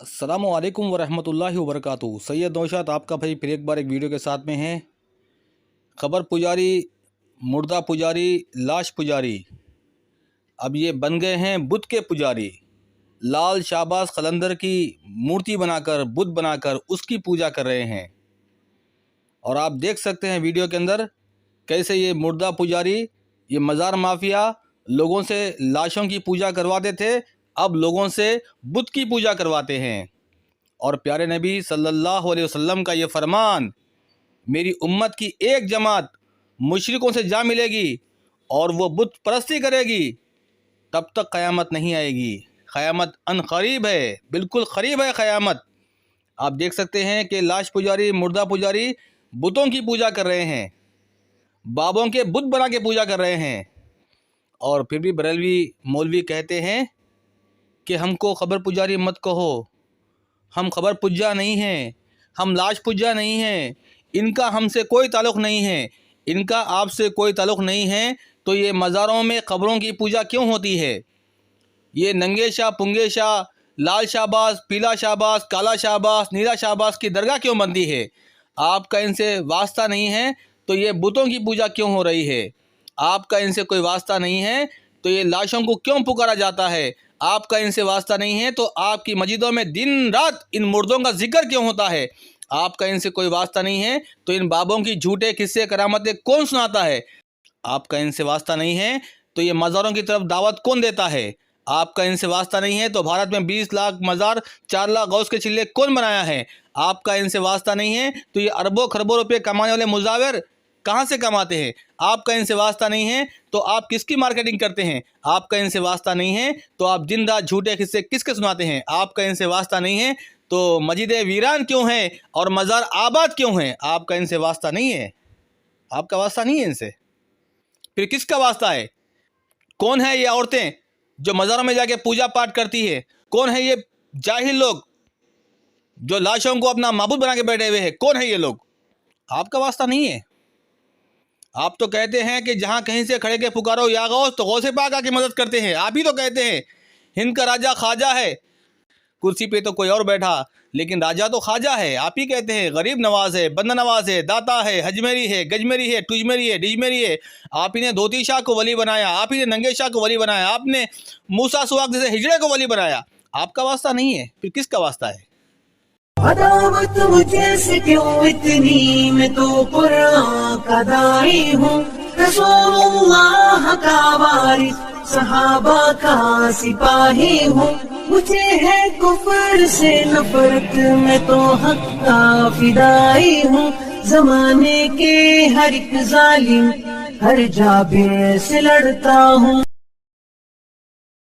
अस्सलामुअलैकुम वरहमतुल्लाहि वबरकातुहू। सैयद नौशाद आपका भाई फिर एक बार एक वीडियो के साथ में है। खबर पुजारी, मुर्दा पुजारी, लाश पुजारी, अब ये बन गए हैं बुत के पुजारी। लाल शाहबाज कलंदर की मूर्ति बनाकर, बुत बनाकर उसकी पूजा कर रहे हैं। और आप देख सकते हैं वीडियो के अंदर कैसे ये मुर्दा पुजारी, ये मज़ार माफिया लोगों से लाशों की पूजा करवाते थे, अब लोगों से बुत की पूजा करवाते हैं। और प्यारे नबी सल्लल्लाहु अलैहि वसल्लम का ये फरमान, मेरी उम्मत की एक जमात मुशरिकों से जा मिलेगी और वो बुत परस्ती करेगी, तब तक क़यामत नहीं आएगी। क़यामत अन क़रीब है, बिल्कुल क़रीब है क़यामत। आप देख सकते हैं कि लाश पुजारी, मुर्दा पुजारी बुतों की पूजा कर रहे हैं, बाबों के बुत बना के पूजा कर रहे हैं। और फिर भी बरेलवी मौलवी कहते हैं कि हमको खबर पुजारी मत कहो, हम खबर पुज्जा नहीं हैं, हम लाश पुज्जा नहीं हैं, इनका हमसे कोई ताल्लुक़ नहीं है, इनका आपसे कोई ताल्लुक़ नहीं है। तो ये मज़ारों में क़ब्रों की पूजा क्यों होती है? ये नंगे शाह, पुंगे शाह, लाल शाहबाज, पीला शाहबाज, काला शाहबाज, नीला शाहबाज की दरगाह क्यों बनती है? आपका इनसे वास्ता नहीं है तो ये बुतों की पूजा क्यों हो रही है? आपका इनसे कोई वास्ता नहीं है तो ये लाशों को क्यों पुकारा जाता है? आपका इनसे वास्ता नहीं है तो आपकी मस्जिदों में दिन रात इन मुर्दों का जिक्र क्यों होता है? आपका इनसे कोई वास्ता नहीं है तो इन बाबों की झूठे किस्से करामतें कौन सुनाता है? आपका इनसे वास्ता नहीं है तो ये मज़ारों की तरफ दावत कौन देता है? आपका इनसे वास्ता नहीं है तो भारत में 20 लाख मज़ार, 4 लाख गौस के चिल्ले कौन बनाया है? आपका इनसे वास्ता नहीं है तो ये अरबों खरबों रुपये कमाने वाले मुजाविर कहाँ से कमाते हैं? आपका इनसे वास्ता नहीं है तो आप किसकी मार्केटिंग करते हैं? आपका इनसे वास्ता नहीं है तो आप दिन रात झूठे किस्से किसके सुनाते हैं? आपका इनसे वास्ता नहीं है तो मस्जिदें वीरान क्यों हैं और मज़ार आबाद क्यों हैं? आपका इनसे वास्ता नहीं है, आपका वास्ता नहीं है इनसे, फिर किसका वास्ता है? कौन है ये औरतें जो मज़ारों में जाके पूजा पाठ करती है? कौन है ये जाहिल लोग जो लाशों को अपना माबूद बना के बैठे हुए हैं? कौन है ये लोग? आपका वास्ता नहीं है। आप तो कहते हैं कि जहाँ कहीं से खड़े के पुकारो या गौस, तो गौसे पाक आके मदद करते हैं। आप ही तो कहते हैं हिंद का राजा ख्वाजा है, कुर्सी पे तो कोई और बैठा लेकिन राजा तो ख्वाजा है। आप ही कहते हैं गरीब नवाज है, बंदा नवाज है, दाता है, हजमेरी है, गजमेरी है, टुजमेरी है, डिजमेरी है। आप ही ने धोती शाह को वली बनाया, आप ही ने नंगे शाह को वली बनाया, आपने मूसा सुहाग जैसे हिजड़े को वली बनाया। आपका वास्ता नहीं है, फिर किसका वास्ता है? अदावत मुझे से क्यों इतनी, मैं तो कुरान का दाई हूँ, रसूलुल्लाह का वारिस, सहाबा का सिपाही हूँ। मुझे है कुफर से नफरत, मैं तो हक का फिदाई हूँ। जमाने के हर एक जालिम, हर जाबिर से लड़ता हूँ।